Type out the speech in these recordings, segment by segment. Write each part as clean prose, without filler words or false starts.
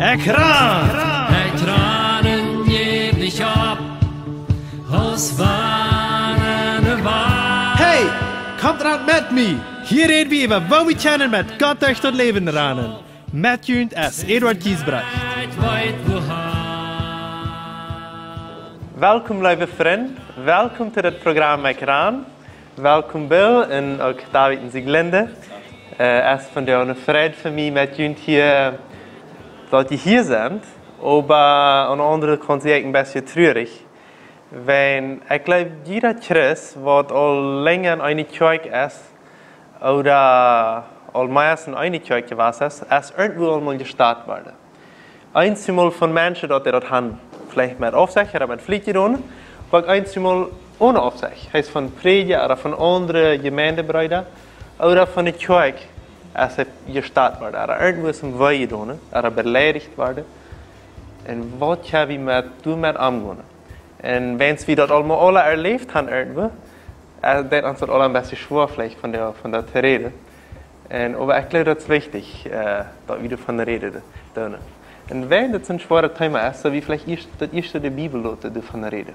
Ekran! Ekranen geef dich op, aus warne waar. Hey, kommt ran mit mir! Hier reden wir über, wo wir kennen mit Gott durch das Leben ranen. Met Jünd S. Eduard Kiesbrecht. Welkom lieve vriend, welkom to het programma Ekran. Welkom Bill en ook David en Sieglinde. Es ist von der eine Freude für mich mit Jünd hier, dass die hier sind. Aber an andere kann ich ein bisschen traurig. Weil ich glaube, jeder Christ, der al länger in einer Kirche ist, oder al meist in einer Kirche gewesen ist irgendwo einmal gestartet worden. Einmal von Menschen, die das haben, vielleicht mit Aufsicht oder mit Pflicht getan, aber einmal ohne Aufsicht. Heißt von Prediger oder von anderen Gemeindebrüdern oder von der Kirche, als er gestartet wurde, oder irgendwo ist im Weg getan, oder beleidigt wurde. Und was kann ich mit umgehen? Und wenn wir das alle erlebt haben, irgendwo, dann ist das alle ein bisschen schwer vielleicht von der Rede. Aber ich glaube, das ist wichtig, dass wir von der Rede tun. Und wenn das ein schwerer Thema ist, so wie vielleicht das erste die Bibel von der Rede.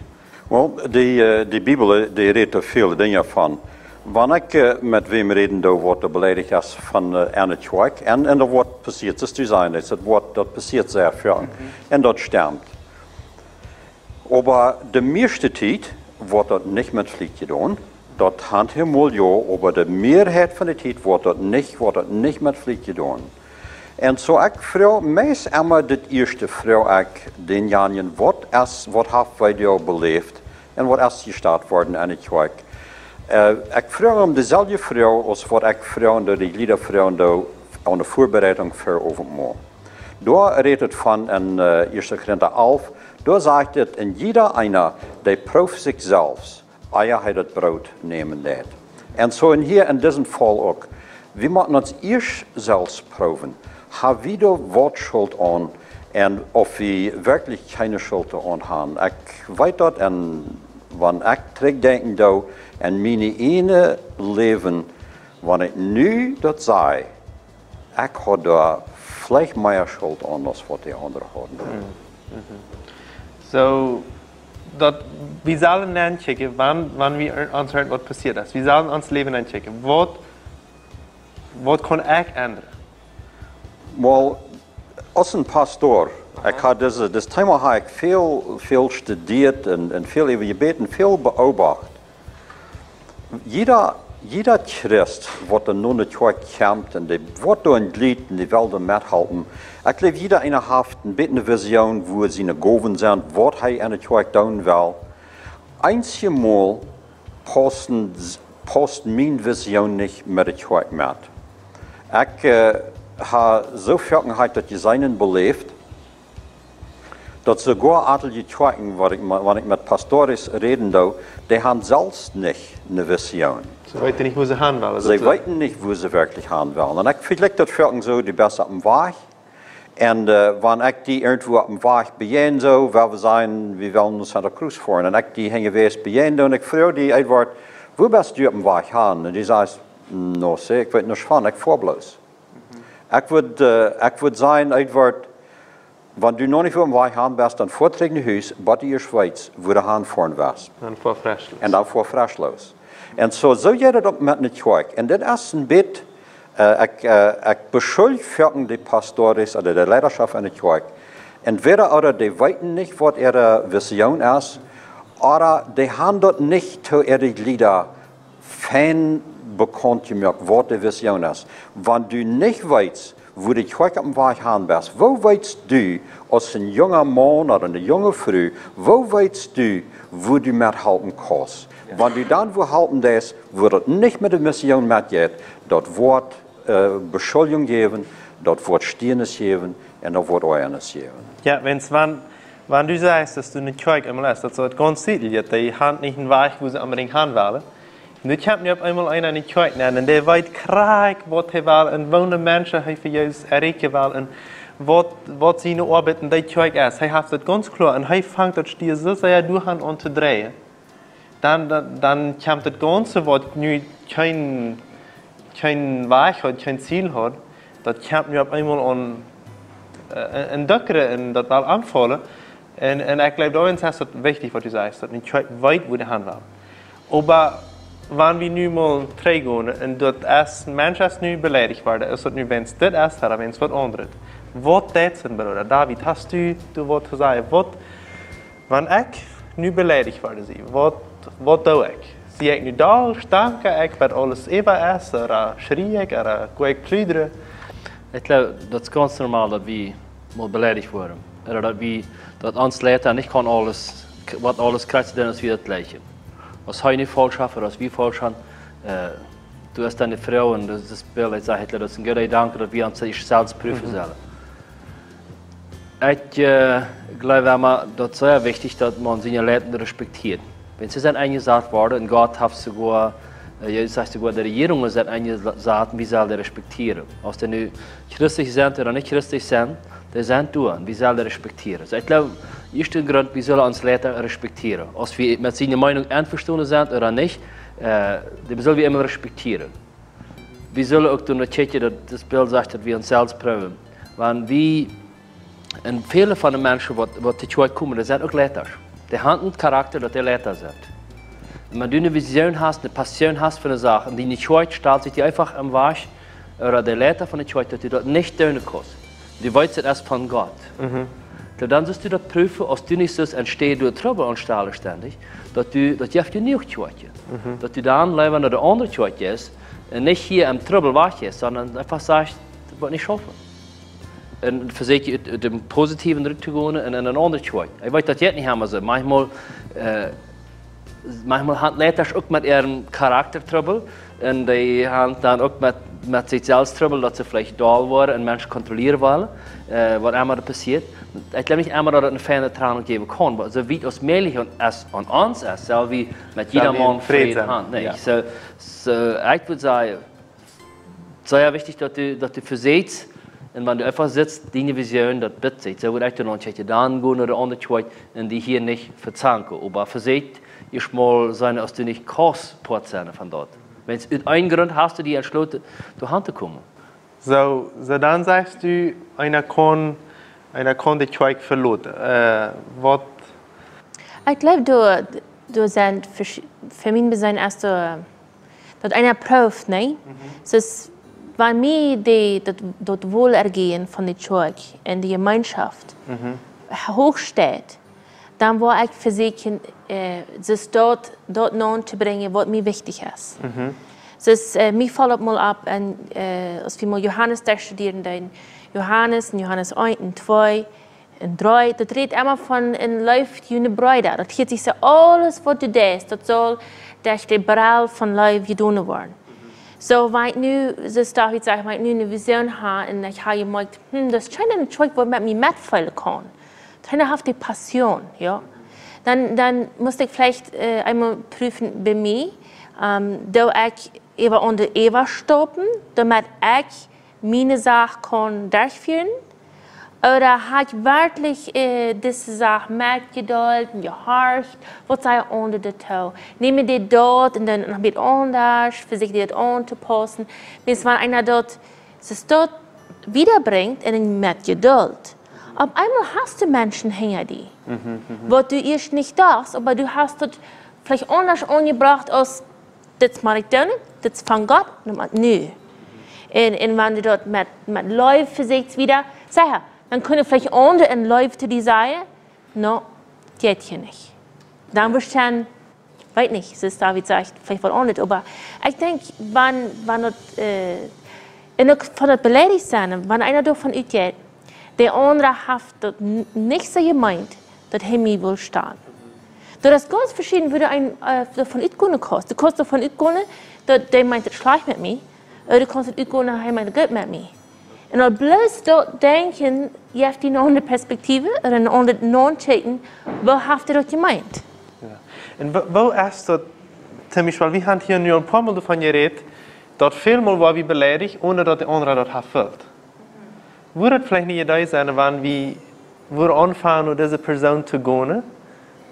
Wel, die Bibel die redt veel dingen van. Wanneer ik met wem reden, dan wordt er beledigd als van een kerk. En dat wordt passiert, das zijn is. Dat passiert sehr veel. En dat stemt. Aber de meeste tijd wordt dat niet met vlieg gedaan. Dat hangt helemaal ja, aber de meerheid van de tijd wordt dat niet met vlieg gedaan. En zo ik vrouw, meest immer dit eerste vrouw ik den jaren wat heeft wij jou beleefd en wat is gestart worden in het kerk. Ik vraag om dezelfde vrouw als wat ik vraag door die liedervrouw aan de voorbereiding voor overmorgen. Daar redt het van in 1 Korinther 11, daar zegt het in jeder einer, die proeft zichzelf, eer hij het brood nemen deed. En zo hier in diesem Fall ook. We moeten ons eerst zelfs proeven. Haben wir da wat schuld aan en of we wirklich keine schuld aan hebben. Ik weet dat en wanneer ik terugdenk da en mijn ene leven, wanneer ik nu dat zei, ik had daar vielleicht meer schuld aan dan wat die anderen hadden. So, wir sollen nachchecken, wann wir uns hören, was passiert ist. Wir sollen uns Leben nachchecken. Was kann ich ändern? Wel, als een pastoor, ik had dit thema heb ik veel gestudeerd en veel over gebeten, veel beobacht. Jeder Christ wordt er nu naar de kerk komt en die wordt door een glied en die wil er methelpen. Ik geloof jeder een heeft een beetje een visioen waar zijn gaven zijn, wat hij in de kerk doen wil. Eenmaal past mijn visioen niet met de kerk met. Ik habe so Vergangenheit, dass die Seinen belebt, dass sogar adelige Kirchen, wenn ich mit Pastores reden darf, die haben selbst nicht eine Vision. Sie wissen nicht, wo sie hin wollen. Sie wissen nicht, wo sie wirklich hin wollen. Und ich vielleicht das Viertel so, die besser auf dem Weg. Und wenn ich die irgendwo auf dem Weg bejen so, weil wir sagen, wir wollen nach Santa Cruz fahren, und ich die hängen wir bejen und ich frage die Edward, wo bist du auf dem Weg hin? Und die sagt, no, ich weiß nicht fahren, ich fahr bloß. Ik würde sagen, Edward, wenn du noch nicht auf dem Weg haben bist, dann vorträgt in Haus, bad in Schweiz, wo du hinfahren wirst. Und vor frisch los. Und dann vor frisch los. Und so geht das auch mit einer Kirche. Und das ist ein Bett, ich beschuldige die Pastores oder die Leiterschaft in der Kirche. Entweder oder die wissen nicht, was ihre Vision ist, oder die haben dort nicht zu ihren Gliedern fein bekannt gemacht, was die Vision ist. Wenn du nicht weißt, wo die Kirche am Weg hin bist, wo weißt du, als ein junger Mann oder eine junge Frau, wo weißt du, wo du mithelfen kannst? Ja. Wenn du dann wo helfen das, wo das nicht mit der Mission mitgeht, dort wird Beschuldigung geben, dort wird Stirnes geben und dort wird Euernis geben. Ja, wenn du sagst, dass du eine Kirche einmal hast, das ist ganz sicher, die haben nicht einen Weg, wo sie unbedingt hin wollen. Nu komt nu op eenmaal een aan de kerk en die weet graag wat hij wil en welke mensen hij voor jou erreichen wil en wat zijn arbeid in die kerk is. Hij heeft het ganz klar en hij vangt dat stier zo sehr durch aan te draaien. Dan komt het Ganze, wat nu geen Weg hat, kein Ziel hat, das kommt nu op eenmaal een dikkere en dat wel aanvallen. En ik geloof daarin is dat wichtig wat u zegt, dat niet weit wo de hand war. Maar wanneer we nu mal teruggaan en dat als mensen nu beledigd worden, is dat nu wens dit is, dan wens wat anders. Wat deed zijn, broeder? David, hast u wat gezegd? Wanneer ik nu beledigd word, wat doe ik? Zie ik nu daar, stank ik wat alles even is, of schrie ik, of ga ik pluderen? Ik geloof dat is ganz normaal dat we mal beledigd worden. Dat ons Leiter nicht kann alles, was alles krijgt, dann ist wieder das Gleiche. Was hij nicht falsch hat, oder was wir falsch haben, du hast deine Frau und das ist Bild, ich sage, das ist ein guter Gedanke, dass wir uns selbst prüfen sollen. Ich glaube immer, das ist sehr wichtig, dass man seine Leiter respektiert. Wenn sie sind eingesagt worden, und Gott hat sogar, sagt sogar, die Regierung ist eingesagt, wie soll der respektieren? Als die nu christlich sind oder nicht christlich sind, die sind durch, wie soll der respektieren? Also ich glaube, erster Grund, wir sollen uns Leiter respektieren. Als wir mit seiner Meinung einverstanden sind oder nicht, die sollen wir immer respektieren. Wir sollen auch tun, das Bild sagt, dass wir uns selbst prüfen. Wenn wir, und viele von den Menschen, die zu Gott kommen, die sind auch Leiter. Die haben einen Charakter, dass die Leiter sind. Wenn du eine Vision hast, eine Passion hast für eine Sache, und die nicht Gott stellt sich die einfach am Wasch, oder der Leiter von der Gott, dass du dort nicht tun kannst. Du weißt es erst von Gott. Dann sollst du das prüfen, als du nicht so entsteht durch Trouble anstellen ständig, dass du nicht Gott. Dass du dann, wenn du der andere Gott ist, nicht hier im Trouble wach ist, sondern einfach sagst, das wird nicht schaffen. Und versuch je dem positiven druk te gaan en een ander te gooien. Ik weet dat het niet helemaal zo. Manchmal haben Leute auch mit ihrem Charakter Trouble und die haben dann auch mit sich selbst Trouble, dass sie vielleicht da waren und Menschen kontrollieren wollen, was immer passiert. Ich glaube nicht immer, dass es eine feine Trennung geben kann, aber so wie es möglich ist an uns ist, so wie mit jedermann Frieden haben. Nee, ja. So, ich würde sagen, es ist sehr wichtig, dass du versiehst, und wenn du einfach sitzt, deine Vision, das bitte, so würde ich dann gehen oder andere Zeit und die hier nicht verzanken. Aber versieht, ich mal sein, dass du nicht Kostport sein von dort. Wenn es einen Grund hast, du die entschlossen, durch Hand zu kommen. So dann sagst du, einer kann die Zweig verloren. Was? Ich glaube, du sind für mich sein erst dat einer prüft, ne? Dus wenn mir das Wohlergehen von der Kirche und der Gemeinschaft hochsteht, dann war ich versuchen, sich dort noch zu bringen, was mir wichtig ist. Dus mir fällt mal ab, als wir mal Johannes studieren, dann Johannes 1 und 2 und 3, das redet immer von ein läuft eine Bräude. Das geht sich so, alles, was du denkst, das soll durch den Brall von Leib getan werden. So, wenn ich nu, so David sagt, wenn ich nu eine Vision habe und ich habe gemerkt, das scheint ein Zeug, was mit mir mitfallen kann. Dann habe ich die Passion, ja. Dann muss ich vielleicht einmal prüfen bei mir, da ich eben unter Eva stoppen, damit ich meine Sache kann durchführen. Oder habe ich wirklich diese Sache mit Geduld und gehorcht, was sei unter der Tau. Nehme die dort und dann habe ich anders, versuche die dort anzupassen. Bis wenn einer dort es dort wiederbringt und mit Geduld. Auf einmal hast du Menschen hinter dir, wo du erst nicht darfst, aber du hast dort vielleicht anders angebracht als, das mache ich dann, das von Gott, nö. Und wenn du dort mit Läuft versuchst wieder, sag her, dann können vielleicht andere ein Läuft zu dir sagen, no, das geht hier nicht. Dann wirst du dann, weiß nicht, das ist David sagt, vielleicht was anderes, aber ich denke, wenn das von der beleidigt sein, wenn einer davon utgeht, der andere hat das nicht so gemeint, dass er mir will stehen. Das ist ganz verschieden, würde ein davon utgehen kosten. Du kannst davon utgehen, der meint, das schleicht mit mir, oder du kannst utgehen, er meint, das geht mit mir. Und dann bloß dort denken, je hebt die eine andere Perspektive, oder eine andere non-checken, was habt ihr dort gemeint? Ja. Und wo ist das, zum Beispiel, wir haben hier nu ein paar Mal davon geredet, dass vielmal war wir beleidigt, ohne dass der andere das erfüllt. Würde es vielleicht nicht da sein, wenn wir anfangen, diese Person zu gehen,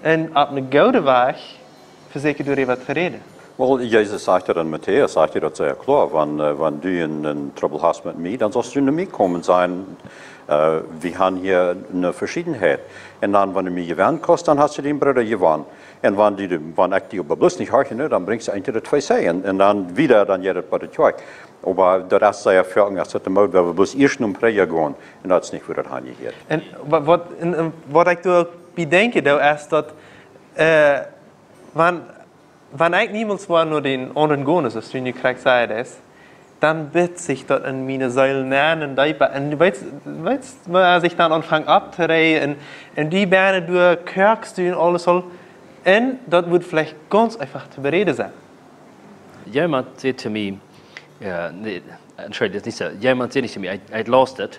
und auf eine gute Weg versuchen, darüber zu reden? Well, Jesus sagte dann Matthäus, sagte das sehr klar, wenn du einen Trouble hast mit mir, dann sollst du zu mir kommen sein. Wir haben hier eine Verschiedenheit. Und dann, wenn du mir gewinnen kannst, dann hast du den Bruder gewonnen. Und wenn ich die aber bloß nicht höre, dann bringst du eigentlich das zwei Sehen. Und dann wieder, dann jeder bei der Tür. Aber das ist sehr viel, als das Mal, weil wir bloß erst um Präger gehen. Und das ist nicht, wo das hingeht. Und was ich da bedenke, ist, dass, wenn ich niemals war, nur den anderen gehen, also du nicht kriegst, das, dann wird sich dort in meine Säulen nähern. Und weißt du, als ich dann anfange abzureden, und die Beine durch Kirks und alles so, und das wird vielleicht ganz einfach zu bereden sein. Jemand sagt zu mir, Entschuldigung, das ist nicht so, jemand sagt zu mir, ich las das,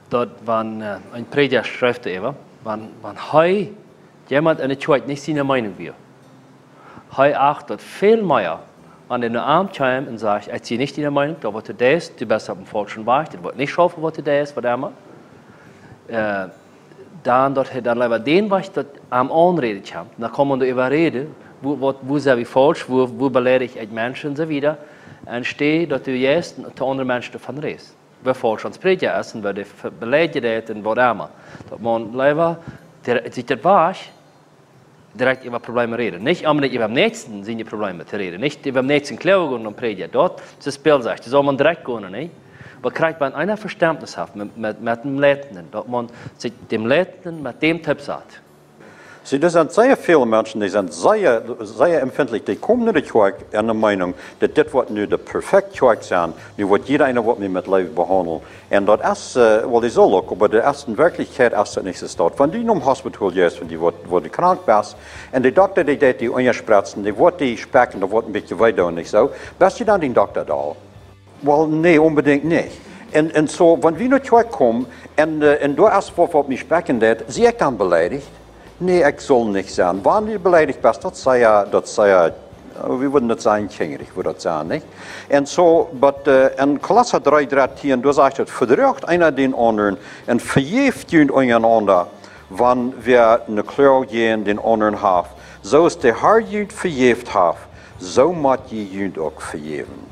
dort wenn ein Prediger schreibt, wenn jemand in der Kirche nicht seine Meinung will, achtet viel mehr an den Arm kommt und sagt, ich ziehe nicht deine Meinung, da wird das, du bist auf dem falschen Weg, das wird nicht schaffen, was das, was immer. Dann lieber den Weg, das am Anreden kommt, dann kann man darüber reden, wo sind wir falsch, wo beleidige ich Menschen so wieder, und stehe, dass du jetzt die anderen Menschen davon redest. Wer falsch ans Predigen ist, und wer beleidigt und was immer. Dass man lieber sich das Weg direkt über Probleme reden. Nicht unbedingt über den Nächsten sind die Probleme zu reden. Nicht über den Nächsten Glauben und Predigen. Dort ist das Bild, das soll man direkt gehen, nicht? Aber kriegt man einer Verständnis hat mit dem Leitenden, dass man sich dem Leitenden mit dem Tipp sagt. Sie, das sind sehr viele Menschen, die sind sehr empfindlich. Die kommen nicht in der Meinung, dass das wird nur der perfekte Kirche sein, nur wird jeder einer wird mich mit Leben behandeln. Und das ist, well, die soll auch, aber der ist in Wirklichkeit ist das nicht so dort. Wenn du in einem Hospital gehst, wenn du krank bist, und der Doktor, die Ungespritzen, die wird die specken, da wird ein bisschen weiter und nicht so, bist du dann den Doktor da? Well, nee, unbedingt nicht. Und so, wenn wir in die Kirche kommen, und du erst was mich specken, sie ich dann beleidigt. Nee, ich soll nicht sein. Wenn du beleidigt bist, das sei ja, wir würden das sagen, kingerig, würde das sagen, nicht? Und so, in Kolosser 3,13, du sagst, verdrückt einer den anderen und verjeft ihn einander, wenn wir eine Klärung gehen, den anderen haben. So ist der Herr jüd verjeft hat, so muss je jüd auch verjeven.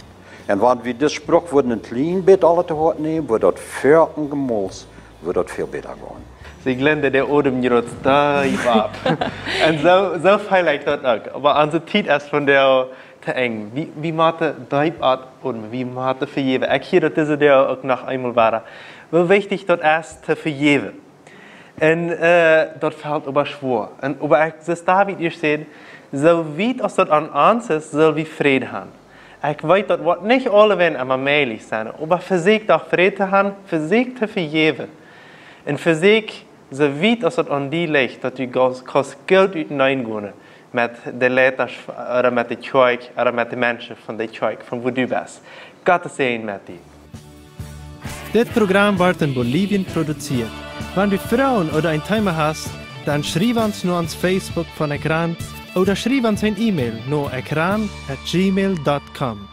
Und wenn wir das Spruch würden ein klein bisschen alle zu Hause nehmen, würde das für ein Gemüse, würde das viel besser gehen. Sie glände der Odem jetzt da ab. Und so feil ich das auch. Aber an der Zeit ist von der zu eng. Wie macht der Art und wie macht der verjeven? Ich hier, dass diese der auch noch einmal war. Wie wichtig das ist zu verjeven. Und das fällt aber schwer. Und aber ich, das David ihr seht, so weit als das an uns ist, soll wir Frieden haben. Ich weiß, das wird nicht alle werden immer meilig sein. Aber versucht auch Frieden zu haben, versucht zu verjeven. Und versucht, so weit als es an die liegt, dass du Geld hineingehen mit den Leuten oder mit der Kirche oder mit den Menschen von der Kirche, von wo du bist. Gott sehen mit dir. Das Programm wird in Bolivien produziert. Wenn du Frauen oder ein Thema hast, dann schreib uns nur ans Facebook von Ekran oder schreib uns ein E-Mail nur ekran@gmail.com.